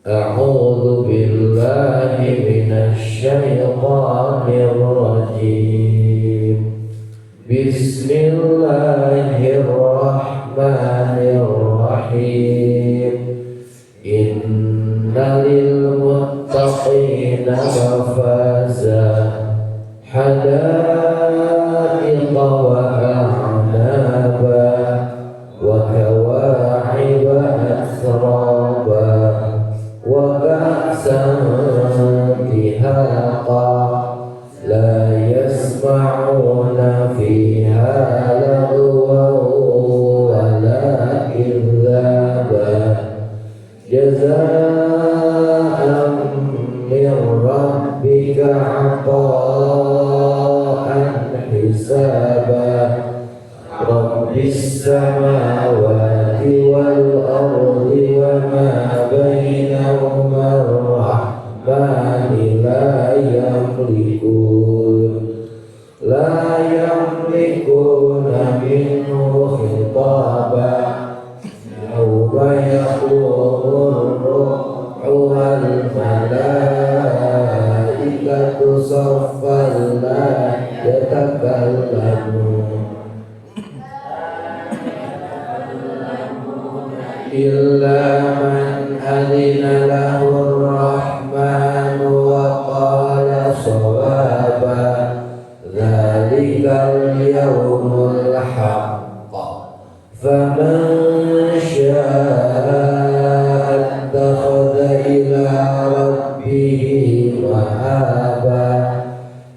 A'udzu billahi minasy syaithanir rajim. Bismillahirrahmanirrahim. Innalil muttaqina mafaza hadaiqa wa a'naba wa kawa'iba atraba wa ka'san dihaqa la yasma'una fiha lagwan wa la kadzaba jazaa'an min rabbika 'ata'an hisaba rabbis samawati wal ardi wa ma bainahuma ar-rahmani la yamlikuna minhu khitaba yawma yaqumur ruhu wal malaikatu saffan la yatakallamun illa man adina lahu ar-rahmanu wa qala shawaba dzalikal yawmul haqq faman syaa'a ittakhadha ila rabbih ma'aba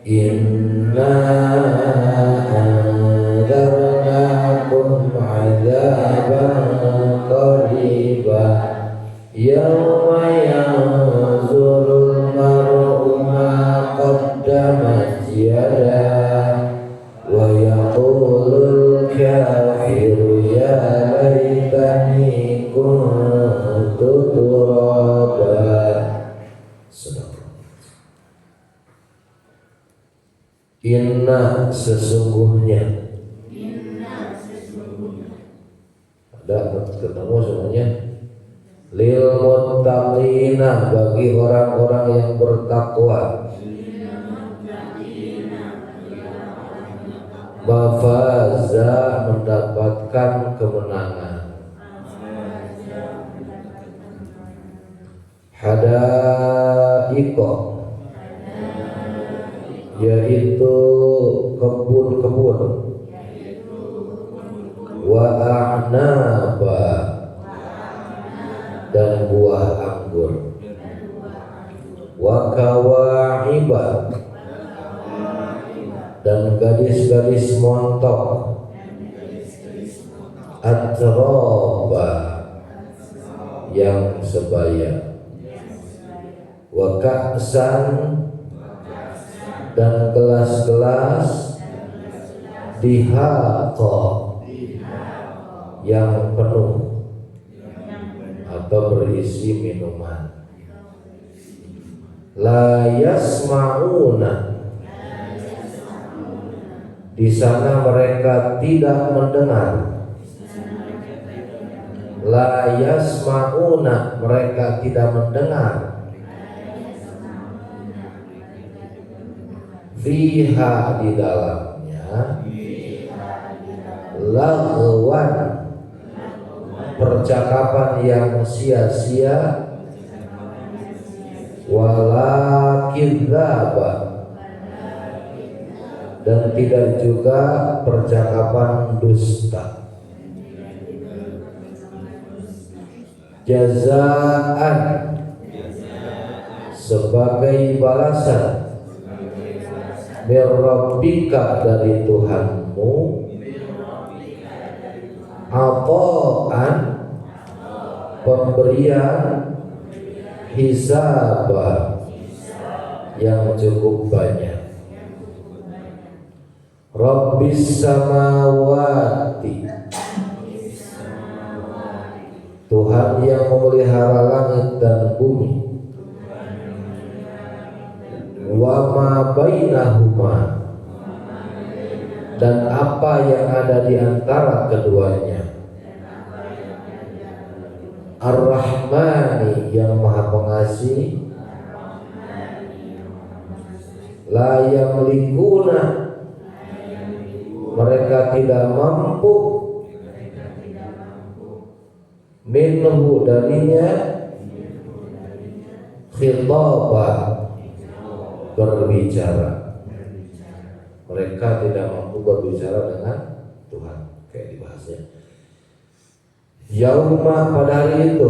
inna anzarnakum 'adzaban qariba yawma yanzurul mar'u ma qaddamat yadah wa yaqulul kafiru ya laitani kuntu turaba. Inna sesungguhnya ada ketemu semuanya lil muttaqina bagi orang-orang yang bertakwa mafaza mendapatkan kemenangan hadaiqa yaitu kebun-kebun wa a'naba dan buah anggur wa kawa'iba dan gadis-gadis montok atraba yang sebaya wa ka'san dan gelas-gelas dihaqa yang penuh atau berisi minuman la yasma'una di sana mereka tidak mendengar la yasma'una mereka tidak mendengar fiha di dalamnya laghwan percakapan yang sia-sia wala kidzaba dan tidak juga percakapan dusta jazaan sebagai balasan Rabbika dari Tuhanmu ata'an pemberian hisaba yang cukup banyak Rabbis samawati Tuhan yang memelihara langit dan bumi wa ma bainahuma dan apa yang ada di antara keduanya Ar-Rahmani yang Maha Pengasih, la yamlikuna, mereka tidak mampu, minhu darinya, khitaba, berbicara. Mereka tidak mampu berbicara dengan Tuhan, kayak dibahasnya. Yauma, pada hari itu,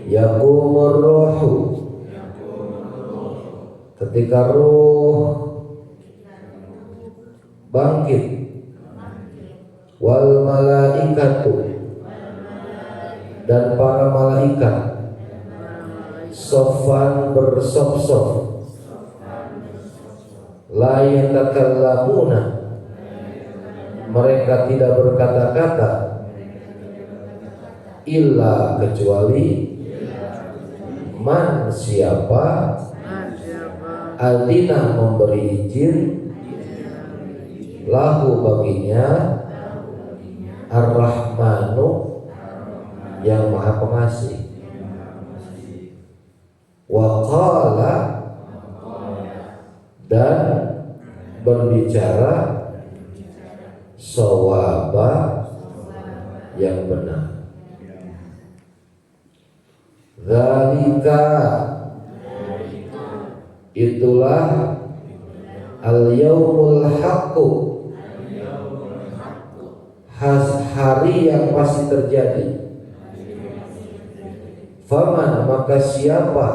yaqumur ruhu, ketika ruh bangkit, wal malaikatu, dan para malaikat, sofan bersop-sop, la yatakallamuna, mereka tidak berkata-kata, illa, kecuali, man, siapa, adina, memberi izin, lahu, baginya, ar-Rahmanu, yang Maha Pengasih, wa qala, dan berbicara, shawaba, yang benar. Dzalika, itulah, al-yaumul haqqu, hari yang pasti terjadi. Faman, maka siapa,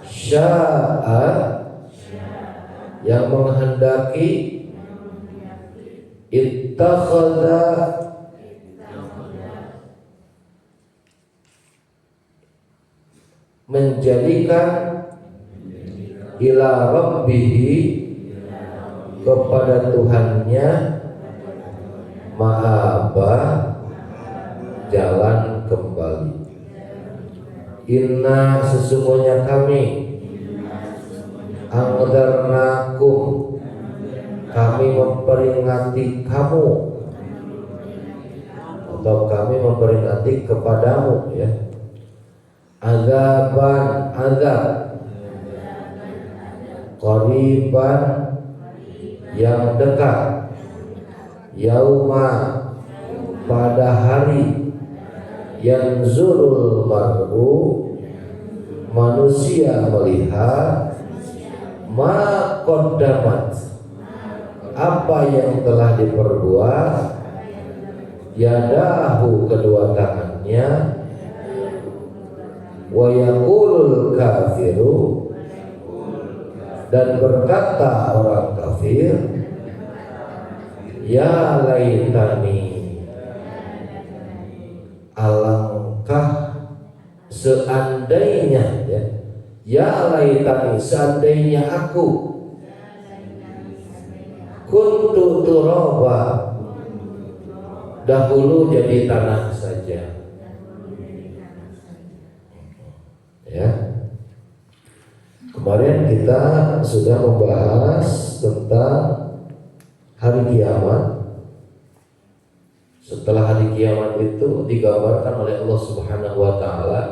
sya'a, yang menghendaki, ittakhadha, menjadikan, ila rabbihi, kepada Tuhannya, ma'aba, jalan kembali. Inna, sesungguhnya kami, angdarnakum, kami memperingati kamu, atau kami memperingati kepadamu, ya, azaban, azab, qariban, yang dekat, yauma, pada hari, yanzurul mar'u, manusia melihat, ma qaddamat, apa yang telah diperbuat, yadahu, kedua tangannya, wa yaqulul kafiru, dan berkata orang kafir, ya laitani, alangkah seandainya, ya laitani, seandainya aku, kuntu turaba, dahulu jadi tanah saja. Ya, kemarin kita sudah membahas tentang hari kiamat. Setelah hari kiamat itu digambarkan oleh Allah Subhanahu wa taala,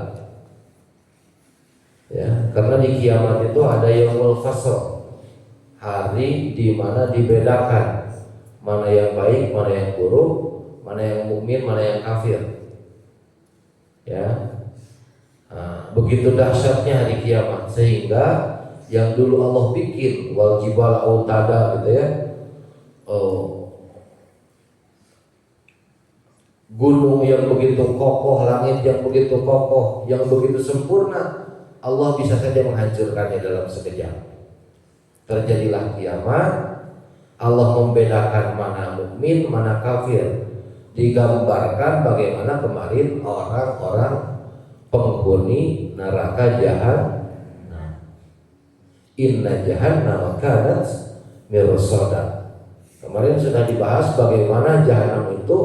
ya, karena di kiamat itu ada yaumul fasl, hari di mana dibedakan mana yang baik, mana yang buruk, mana yang mukmin, mana yang kafir. Ya. Nah, begitu dahsyatnya hari kiamat, sehingga yang dulu Allah bikin wal jibal autada, gitu ya, gunung yang begitu kokoh, langit yang begitu kokoh, yang begitu sempurna, Allah bisa saja menghancurkannya dalam sekejap. Terjadilah kiamat, Allah membedakan mana mukmin, mana kafir. Digambarkan bagaimana kemarin orang-orang penghuni neraka jahannam. Inna jahannam kanat mirsada. Kemarin sudah dibahas bagaimana jahannam itu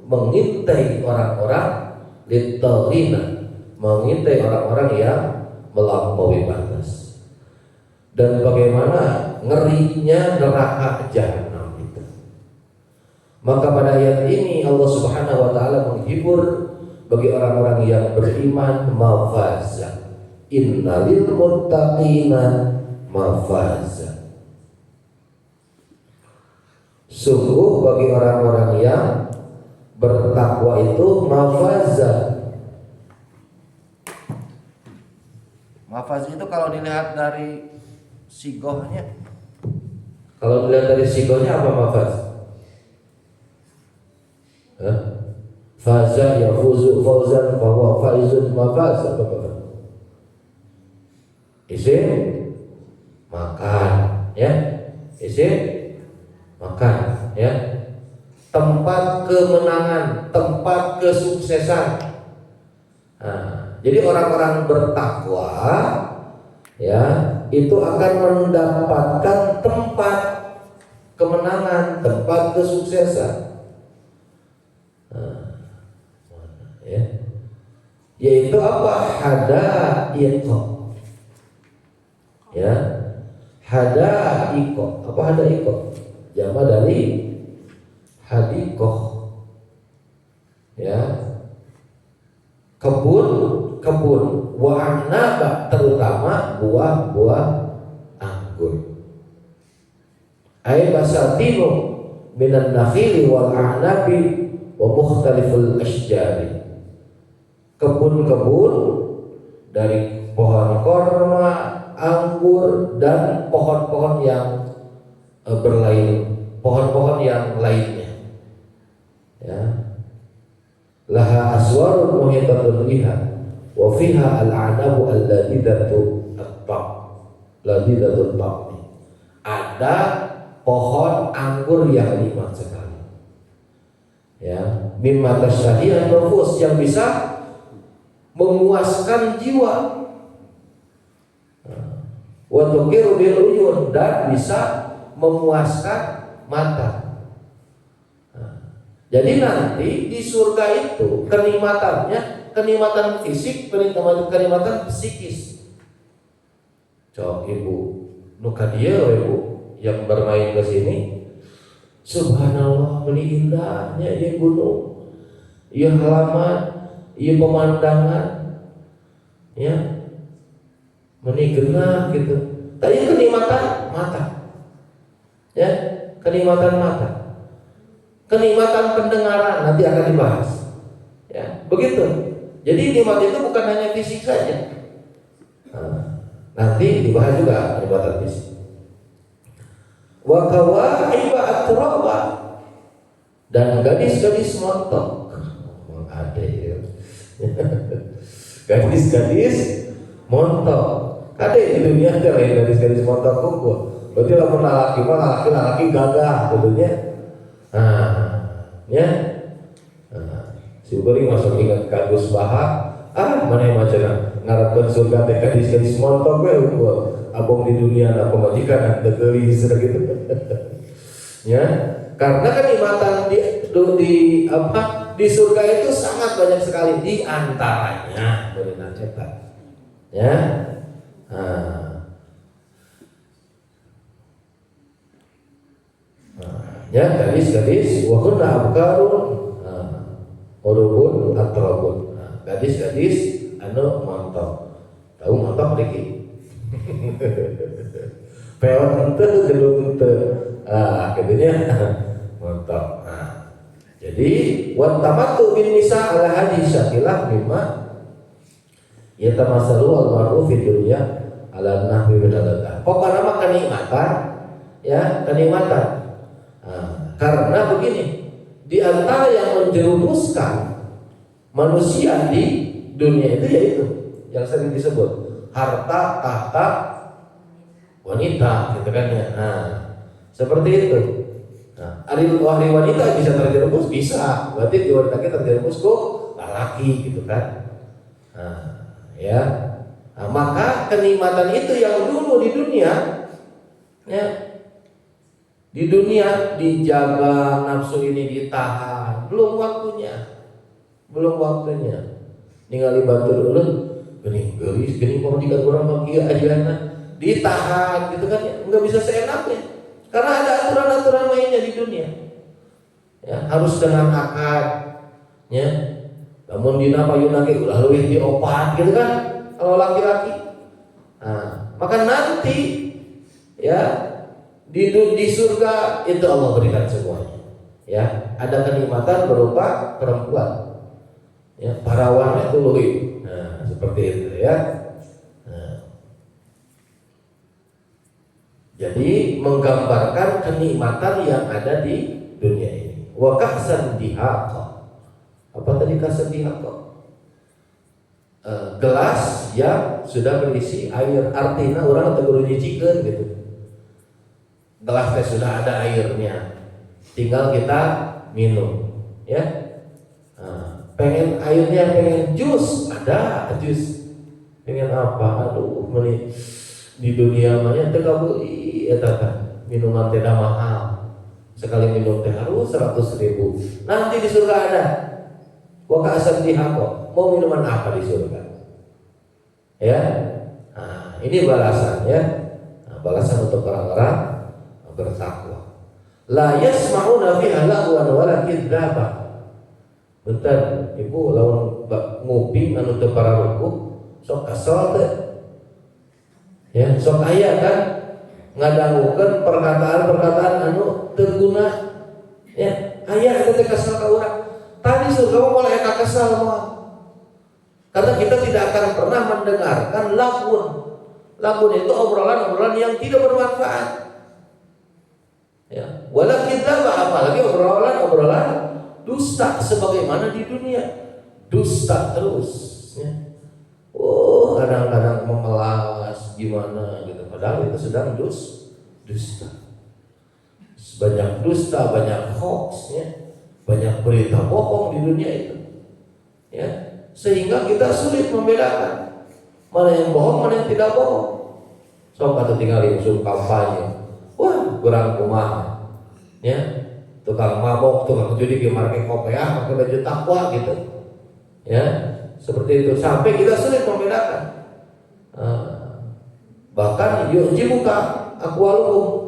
mengintai orang-orang litaghina, mengintai orang-orang yang melampaui batas. Dan bagaimana ngerinya neraka jahannam itu. Maka pada ayat ini Allah Subhanahu wa taala menghibur bagi orang-orang yang beriman mafaza. Innalil muttaqina mafaza. Sungguh bagi orang-orang yang bertakwa itu mafaza. Mafaz itu kalau dilihat dari sigohnya, kalau dilihat dari sigohnya apa mafaz? Faza yafuzu fawzan bahwa faizun mafaz apa? Isim makan, ya. Isim makan, ya. Tempat kemenangan, tempat kesuksesan. Nah, jadi orang-orang bertakwa, ya, itu akan mendapatkan tempat kemenangan, tempat kesuksesan. Nah, ya. Yaitu apa? Hadaiqah. Ya, hadaiqah. Apa hadaiqah? Jama dari hadiqah. Ya, kebun wa anaba, terutama buah-buah anggur. Ay basatinu minan nakhili wal a'nabi wa mukhtaliful asjari. Kebun-kebun dari pohon korma, anggur, dan pohon-pohon yang pohon-pohon yang lainnya. Ya. Laha aswarun muhitatun biha wa fiha al-'anabu alladidatu at-tam, ladidatu at-tam. Ada pohon anggur yang nikmat sekali. Ya, mimma tasyahihan nufus, yang bisa memuaskan jiwa. Wa tuqiru bil uyun, dan bisa memuaskan mata. Jadi nanti di surga itu kenikmatannya, kenikmatan fisik, kenikmatan psikis. Cok ibu, nuka dia ibu yang bermain ke sini, subhanallah, beli indahnya ya gunung, ya halaman, ya pemandangan, ya menigena gitu. Tadi kenikmatan mata, ya kenikmatan mata. Kenikmatan pendengaran nanti akan dibahas, ya begitu. Jadi nikmat itu bukan hanya fisik saja, nanti dibahas juga kenikmatan fisik. Wa kawaiba atraba, dan gadis-gadis montok. Ada ya. Gadis-gadis montok. Ada di dunia ada lain gadis-gadis montok kumpul. Berarti lamun laki gagah tentunya. Ya. Si beri masuk ingat kagus bahak. Mana yang macam ngarepkeun surga teh gadis-gadis montok we unggul. Abong di dunia na pemajikan teu geulis gitu. Ya. Karena kenikmatan di surga itu sangat banyak sekali, di antaranya benar cepat. Ya. Ya, gadis-gadis wa kunna abkarun urubun atrabun. Gadis-gadis anu montok. Tahu montok diki? Peot henteu gedung henteu. Katanya montok. Jadi wa tamattu bin nisa ala hadis syakilah mimma yatamasalu wal ma'ruf fi dunya ala nahwi min al-ladha. Pokoknya mah kenikmatan, ya, kenikmatan. Karena begini, di antara yang menjerumuskan manusia di dunia itu yaitu yang sering disebut harta, tahta, wanita, gitu kan ya. Seperti itu. Ahli wanita bisa terjerumus, bisa. Berarti di wanita terjerumus kok laki, gitu kan. Ya. Maka kenikmatan itu yang dulu di dunia, ya, di dunia dijaga, nafsu ini ditahan, belum waktunya. Ningali batur ulun, geuning geulis, geuning pamajikan urang mah kieu ajeuna, ditahan gitu kan ya, enggak bisa seenaknya. Karena ada aturan-aturan mainnya di dunia. Ya, harus dengan akad, ya. Namun dina payuna ge ulah leuwih di opat gitu kan kalau laki-laki. Nah, maka nanti ya di surga itu Allah berikan semuanya. Ya, ada kenikmatan berupa perempuan. Ya, parawannya itu leuwih. Nah, seperti itu ya. Nah, jadi menggambarkan kenikmatan yang ada di dunia ini. Wa ka'san dihaqa. Apa tadi ka'san dihaqa? Gelas yang sudah berisi air, artinya orang atau guru nyicikeun gitu. Gelas teh sudah ada airnya, tinggal kita minum, ya. Pengen airnya, pengen jus, ada jus. Pengen apa? Aduh, meni di dunia mah teh kabeuih eta teh minuman teh mahal. Sekali minum teh harus 100.000. Nanti di surga ada. Wa ka'san dihaqa. Mau minuman apa di surga? Ya, nah, ini balasan ya. Nah, balasan untuk orang-orang bertakwa. La yasma'una fiha lagwan wala kidzaba. Bentar, ibu lawan nguping anu teu pararuku sok asal teh. Ya, sok aya kan ngadangukeun perkataan-perkataan anu teu guna. Ya, aya eta teh kasal ka urang. Tadi surga mah mulai kakesal mah. Karena kita tidak akan pernah mendengarkan lagun. Lagun itu obrolan-obrolan yang tidak bermanfaat. Ya, wala kita apalagi obrolan-obrolan dusta sebagaimana di dunia. Dusta terus. Ya. Oh, kadang-kadang memelas gimana gitu. Padahal itu sedang dusta. Banyak dusta, banyak hoax, ya. Banyak berita bohong di dunia itu, ya, sehingga kita sulit membedakan mana yang bohong, mana yang tidak bohong. Sok atau tinggal musuh kampanye, wah kurang kumaha, ya, tukang mabok, tukang judi di market kopiah pakai baju takwa gitu, ya, seperti itu sampai kita sulit membedakan. Bahkan yu'jibuka aqwaluhum,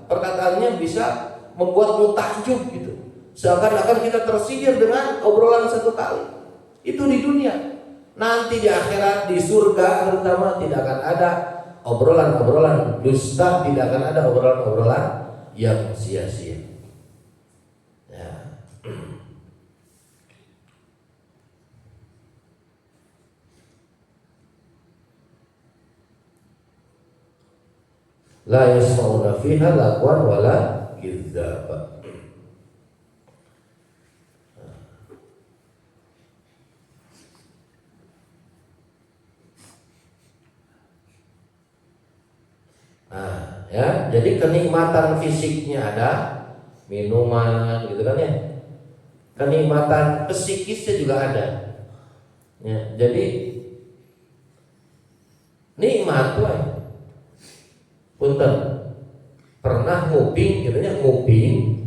perkataannya bisa membuatmu takjub gitu. Seakan-akan kita tersihir dengan obrolan satu kali. Itu di dunia. Nanti di akhirat, di surga terutama tidak akan ada obrolan-obrolan dusta, tidak akan ada obrolan-obrolan yang sia-sia. Ya. La yasma'una fiha lagwan wala kidzaba. Nah, ya, jadi kenikmatan fisiknya ada, minuman gitu kan ya. Kenikmatan psikisnya juga ada. Ya, jadi nikmat tuh. Punten, pernah nguping, katanya nguping,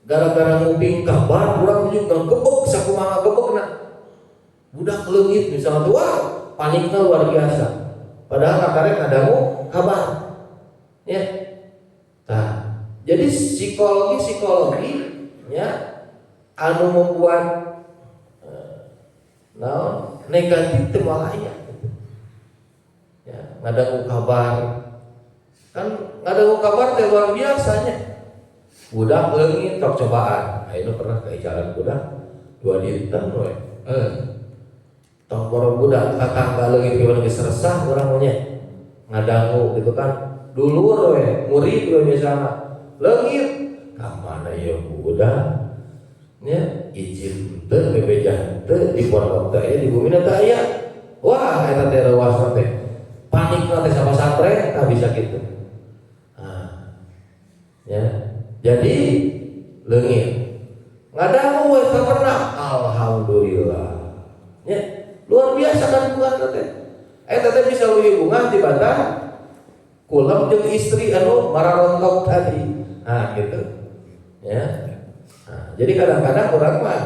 gara-gara nguping kabar, orang juga gebek, sakumaha gebek na, budak leungit misalnya tuh, wah paniknya luar biasa. Padahal kakarek ada kabar, ya. Nah, jadi psikologi, ya, anu membuat negatif temalaya, ya, ngadangu kabar. Kan nggak ada kabar teh luar biasanya. Budak leungit tok cobaan. Ayeuna pernah ke jalan budak 2 dinten we. Tong boro budak tetangga leungit gimana geus resah urang mah nya. Ngadangu gitu kan. Dulur we, murid we misalna. Leungit ka mana ya budak? Nya izin teu bebejah teu di pondok teh aya di bumina teh aya. Wah, eta teh rewasa teh. Panikna teh sama santri tah bisa kitu. Ya, jadi leungit ngadangu we pernah, alhamdulillah, ya, luar biasa kan bunga teh. Teh bisa leuwih bunga tibatan kulam jeung istri anu mararontok tadi. Nah, gitu. Ya. Nah, jadi kadang-kadang orang mah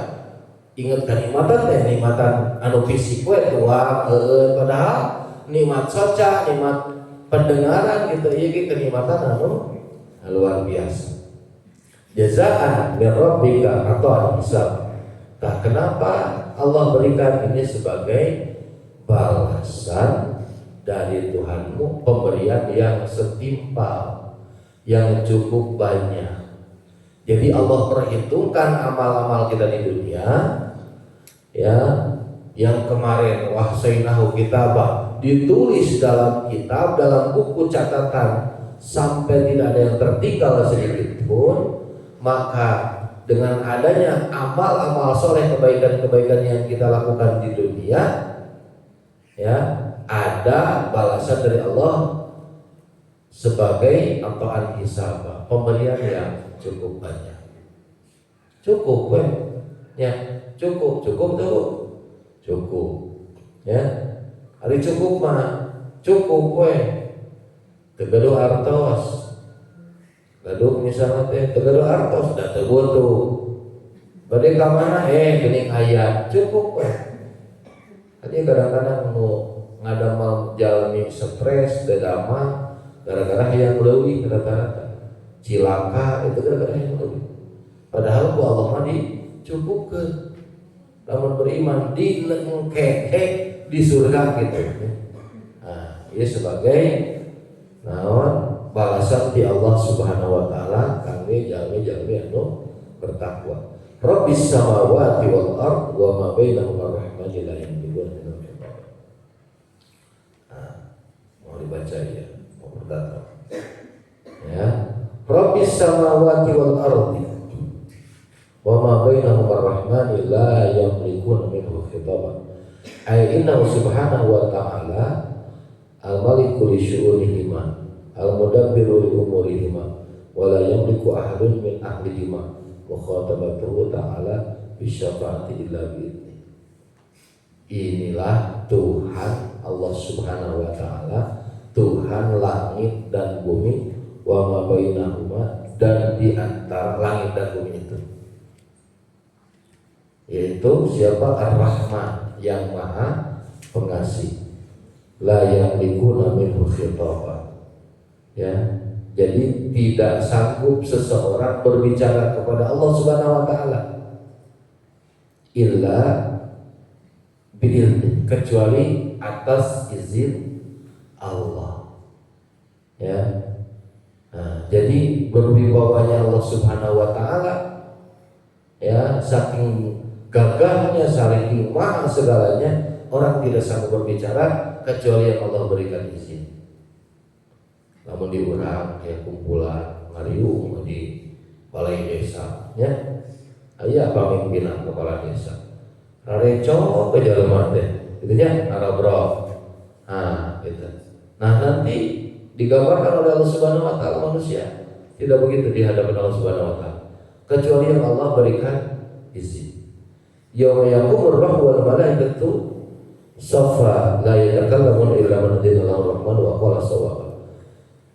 inget kenikmatan teh, nikmatan anu fisik we tua, padahal nikmat soca, nikmat pendengaran gitu, ieu kenikmatan anu luar biasa. Jazaan min rabbika atau hisab. Nah, kenapa Allah berikan ini sebagai balasan dari Tuhanmu, pemberian yang setimpal, yang cukup banyak. Jadi Allah perhitungkan amal-amal kita di dunia, ya, yang kemarin wahsainahu kitabah, ditulis dalam kitab, dalam buku catatan sampai tidak ada yang tertinggal sedikit pun. Maka dengan adanya amal-amal soleh, kebaikan-kebaikan yang kita lakukan di dunia, ya, ada balasan dari Allah sebagai ataan hisab, pemberian yang cukup banyak. Cukup, ya, cukup ya. Hari cukup mah cukup, tegaduh artos. Gaduh misalnya tegaduh artos dah tebutuh. Bade ka mana geuning aya cukup, Tadi kadang-kadang ngadamel jalmi stres, dadama gara-gara hayang leuwih, rata-rata cilaka itu gara-gara hayang leuwih. Padahal ku Allah mah dicukupkeun. Lamun beriman dilengkeke di surga gitu. Nah, ini sebagai naon balasan di Allah Subhanahu wa taala kangge jalmi-jalmi anu bertakwa. Rabbis samawati wal ard wa ma bainahuma rahmani la yamlikuna minal khitab. Nah, mau dibaca ya, mau berkata. Ya. Rabbis samawati wal ard wa ma bainahuma rahmani la yamlikuna minal khitab. Ai innahu subhanahu wa ta'ala al-maliku li syu'unihima al-mudabbiru li umurihima wa la yamliku ahadun min ahlihima wa khatabatuhu ta'ala bisyafa'ati illa bi'idni. Inilah Tuhan Allah Subhanahu wa ta'ala, Tuhan langit dan bumi, wa ma bainahuma, dan di antara langit dan bumi itu, yaitu siapa? Ar-Rahman, yang maha pengasih. La yamlikuna minhu khitaba. Ya, jadi tidak sanggup seseorang berbicara kepada Allah Subhanahu wa taala illa bi'ilmi, kecuali atas izin Allah. Ya. Nah, jadi berwibawanya Allah Subhanahu wa taala, ya, saking gagahnya, saking maha segalanya, orang tidak sanggup berbicara kecuali yang Allah berikan izin. Namun diurang ya kumpulan ngariung di balai desa, ya, aya pamimpinan kepala desa rareco ke jelema teh gitu nya arabro. Nah gitu. Nah nanti digambarkan oleh Allah Subhanahu wa taala manusia tidak begitu di hadapan Allah Subhanahu wa taala kecuali yang Allah berikan izin. Yauma yaqumur ruhu wal malaikatu safa la yatakallamu illa man adina lahu rahman wa qala sawaba.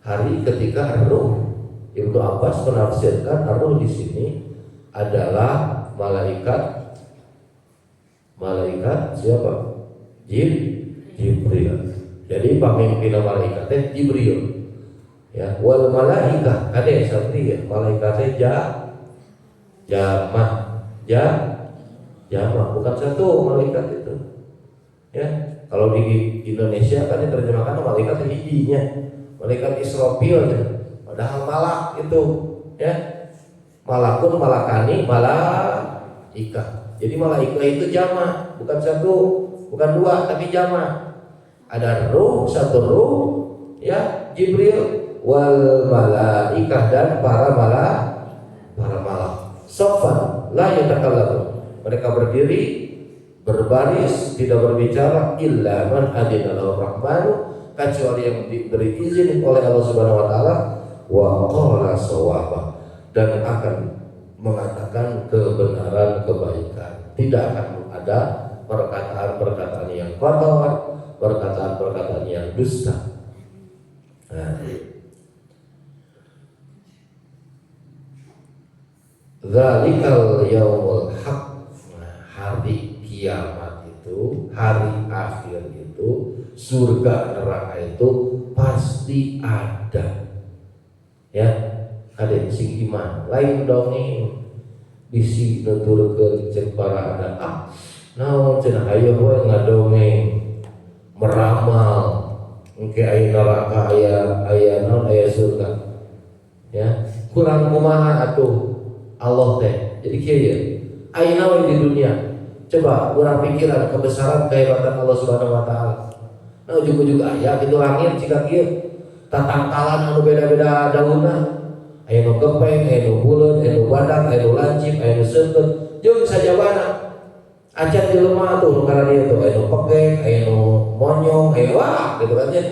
Hari ketika Ar-Ruh, Ibnu Abbas menafsirkan Ar-Ruh di sini adalah malaikat siapa? Jibril. Jadi pemimpin malaikatnya Jibril. Ya, wal malaikah ada seperti ya, malaikatnya Jama bukan satu malaikat itu. Ya, kalau di Indonesia kan diterjemahkan malaikat hijinya. Malaikat Israfil, padahal malak itu, ya, malakun, malakani, malaika. Jadi malaika itu jama, bukan satu, bukan dua, tapi jama. Ada ruh, satu ruh, ya, Jibril, wal malaikah, dan para malak. Sofan, la yatakallamu. Mereka berdiri, berbaris, tidak berbicara, illa man adina lahu rahmanu, kecuali yang diberi izin oleh Allah Subhanahu wa taala, wa qala shawaba, dan akan mengatakan kebenaran, kebaikan. Tidak akan ada perkataan-perkataan yang kotor, perkataan-perkataan yang dusta. Nah, zalikal yaumul haq, hari kiamat itu, hari akhir itu, surga neraka itu pasti ada. Ya, ada sing iman, lain dongeng. bisi nuturkeun cek para anak naon cenah aya we ngadongeng meramal engke aya neraka aya naon aya surga ya kurang kumaha atuh Allah teh jadi kieu ya ayeuna we di dunia coba urang pikiran kebesaran kehebatan Allah Subhanahu wa taala nah ujug-ujug aya kitu langit cika kieu tatangkalan anu beda-beda daunna aya nu gepeng, aya nu buleut, aya nu badak, aya nu lancip, aya nu seukeut, jeung sajabana. Acan jelema tuh nu kana dieu tuh aya nu pegeng, aya nu monyong, aya wah gitu kan nya.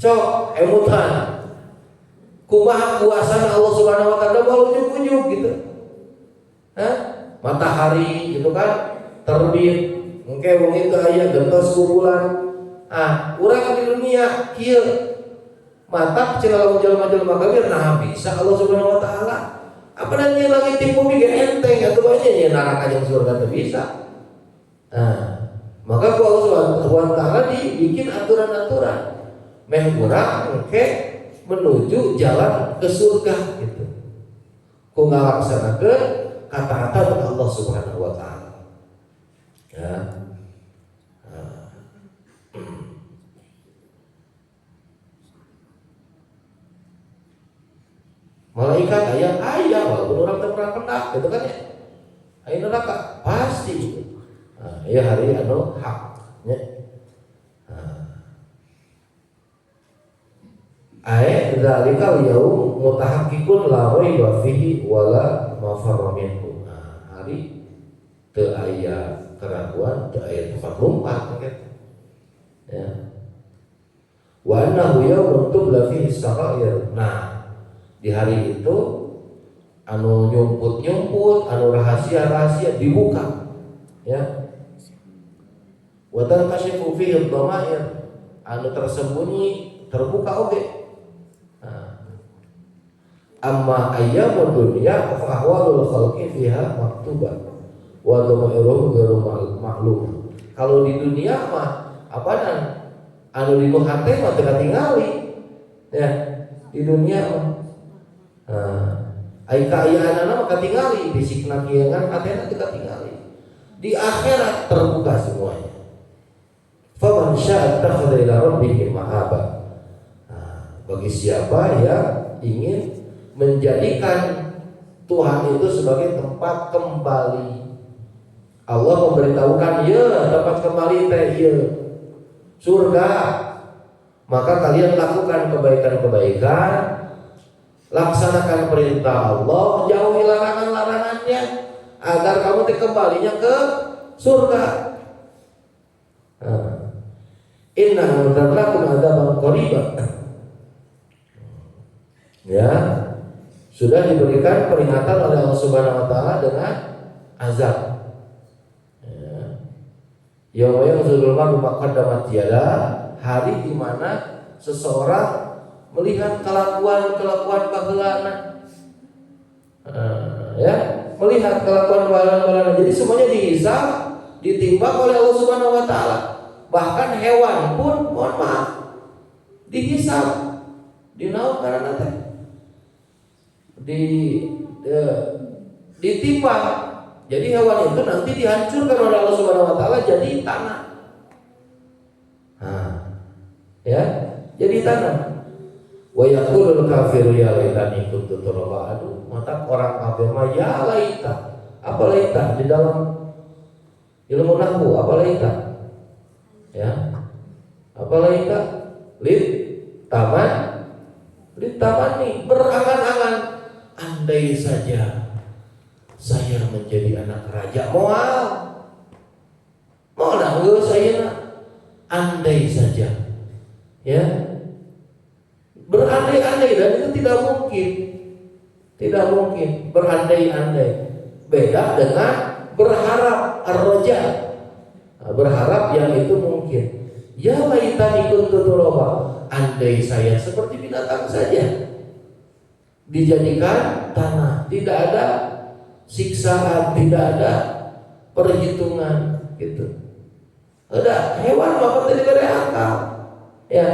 Cok, emutan. Kumaha kuasana Allah Subhanahu wa taala bae ujug-ujug gitu. Hah? Matahari gitu kan terbit, engke wong itu aya gentos ku bulan. Urang di dunia kieu mata cenah jelema-jelema kafir nah bisa Allah Subhanahu wa taala. Apa namanya lagi tim bumi ge enteng atuh bae nya neraka jeung surga teh bisa. Maka ku Allah Subhanahu wa taala dibikin aturan-aturan. Meh urang engke menuju jalan ke surga gitu. Ku ngalaksanakeun kata-kata Allah Subhanahu wa taala. Ya. Malaikat ayah walaupun orang tak pernah pendak gitu kan ya ayah neraka pasti gitu. Ya hari anu hak ya. Ayat dzalika yaum mutahaqqqiqun la raiba fihi wala mafarra minhu. Hari teu aya keraguan teu aya tempat lompat gitu. Ya. Wa annahu yaumun tubla fihi sarair. Nah di hari itu anu nyumput, anu rahasia dibuka ya wa tankashifu fihi ad-dhamair anu tersembunyi terbuka oge. Amma ayyamud dunya fa ahwalul khalqi fiha maktubah wa dhama'iruhum ghairu ma'lum. Kalau di dunia mah apaan anu di hate mah teu katingali ya di dunia mah ai kaayaan mah katingali bisikna kieu kan hatena teu katingali. Di akhirat terbuka semuanya. Faman syaa'a ittakhadha ila rabbih ma'aba. Bagi siapa yang ingin menjadikan Tuhan itu sebagai tempat kembali. Allah memberitahukan ya tempat kembali teh ya surga. Maka kalian lakukan kebaikan-kebaikan, laksanakan perintah Allah, jauhi larangan-larangannya agar kamu kembalinya ke surga. Inna nadzarnakum adzaban qariba. Ya, sudah diberikan peringatan oleh Allah Subhanahu wa taala dengan azab. Yauma yanzurul mar'u ma qaddamat yadah, hari di mana seseorang melihat kelakuan baheulana. Ya, melihat kelakuan baheulana. Jadi semuanya dihisab, ditimbang oleh Allah Subhanahu wa taala. Bahkan hewan pun mohon maaf dihisab. Dinaon karena teh? Ditimbang. Jadi hewan itu nanti dihancurkan oleh Allah Subhanahu wa taala jadi tanah. Ya, jadi tanah. Wa yaqulul kafiru ya laitani kuntu turaba. Aduh, mata orang kafir mah ya laita. Apa laita di dalam ilmu nahwu? Apa laita? Ya. Apa laita? Taman nih berangan-angan andai saja saya menjadi anak raja moal geus saya andai saja ya berandai-andai dan itu tidak mungkin berandai-andai beda dengan berharap ar-raja berharap yang itu mungkin ya laitani kuntu turaba andai saya seperti binatang saja dijadikan tanah, tidak ada siksaan, tidak ada perhitungan gitu. Ada hewan apa diberi akal ya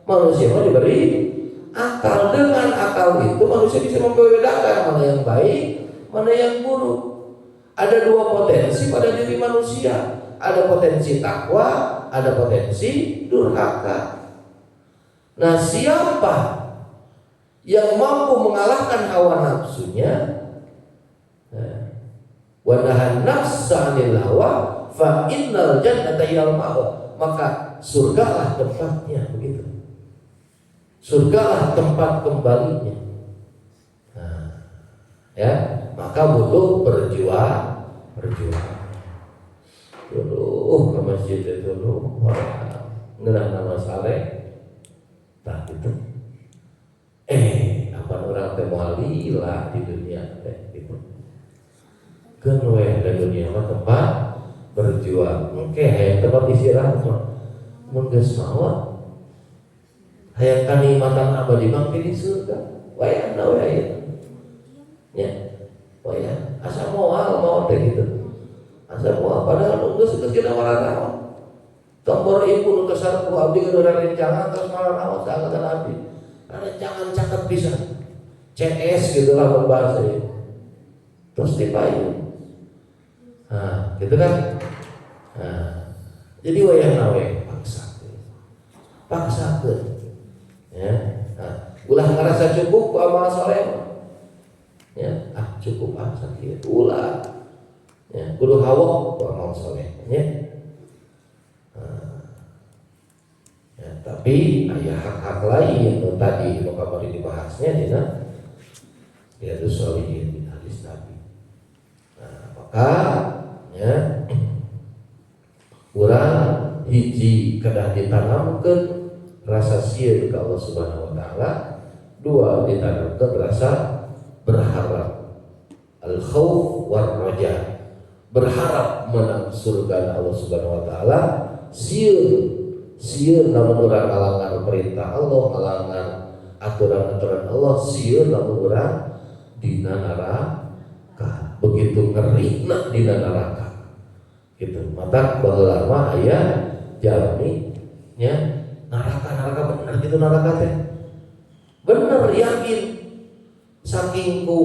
manusia mah diberi akal. Dengan akal itu manusia bisa membedakan mana yang baik mana yang buruk. Ada dua potensi pada diri manusia, ada potensi takwa, ada potensi durhaka. Nah, siapa yang mampu mengalahkan hawa nafsunya, wa nahan nafsa 'anil hawa fa innal jannata hiyal ma'wa, maka surgalah tempatnya, begitu. Surgalah tempat kembalinya. Nah, ya, maka butuh berjuang. Dulu ke masjid itu dulu ngeunah nama saleh. Nah gitu. Apa orang teh moal lila di dunia teh gitu. Keun we da dunia mah tempat berjuang. Engke hayang tempat istirahat mah. Mun geus maot hayang kanikmatan abadi mah di surga. Wayahna we aya. Ya. Wayah asa moal teh gitu. Asa moal padahal geus kita warana. Tombor ibu nu kesarpu abdi keur rencangan terus malah naon saangatan abdi. Rencangan caket bisa. CS gitu lah berbahasa ya. Terus dipayu. Nah, gitu kan? Nah, jadi wayahna we paksakeun. Ya. Nah, ulah ngarasa cukup ku amal saleh. Ya, cukup sakieu ulah. Ya, kudu hawok ku amal saleh. Ya. Ya, tapi ada hak-hak lain yang tadi kamari dibahasnya dina Riyadhus Shalihin di hadis Nabi. Nah, maka ya urang hiji kedah ditanamkeun rasa sieun ka Allah Subhanahu wa taala, dua ditanamkeun rasa berharap, al-khauf war raja, berharap menang surga Allah Subhanahu wa taala, sieun namun urang ngalangan perintah Allah, ngalangan aturan-aturan Allah, sieun namun urang dina neraka. Begitu ngerina dina neraka. Gitu. Mata baheula mah aya jalmi nya neraka bener gitu neraka teh. Bener yakin sakingku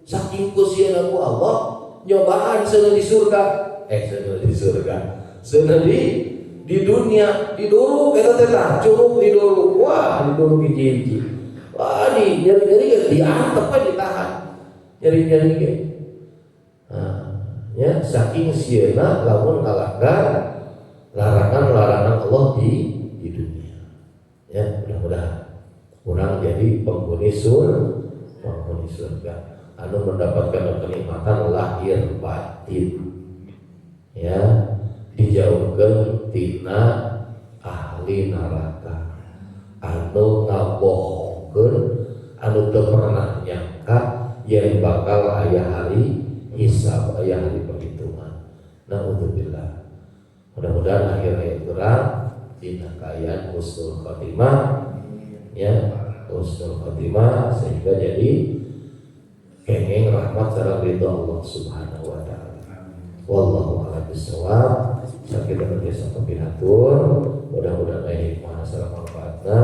sieun ku Allah nyobaan seuneu di surga. Seuneu di dunia diduruk eta teh tah curug diduruk. Wah, diduruk hiji-hiji. Wah, nyeri-nyeri geus diantep we ditahan. Nyeri-nyeri ge. Nah, ya saking sieuna lamun ngalanggar larangan-larangan Allah di dunia. Ya, mudah-mudahan urang jadi penghuni surga anu mendapatkan kenikmatan lahir batin. Ya, dijauhkeun tina ahli neraka anu ngabohongkeun, anu teu pernah nyangka yen bakal aya hari hisab, aya hari perhitungan. Naudzubillah. Mudah-mudahan akhir hayat urang dina kaayaan husnul khotimah, ya, husnul khotimah sehingga jadi kenging rahmat sareng ridho Allah Subhanahu wa taala. Wallahu a'lam bishawab. Sakit berjasa pinatur, mudah-mudahan hikmah sareng manfaatna.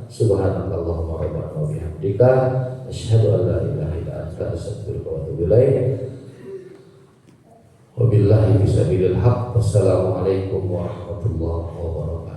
Subhanakallahumma rabbana wa bihamdika asyhadu an la ilaha illa anta astaghfiruka wa atubu ilaik. Wabillahi fisabilil haq. Wassalamualaikum warahmatullahi wabarakatuh.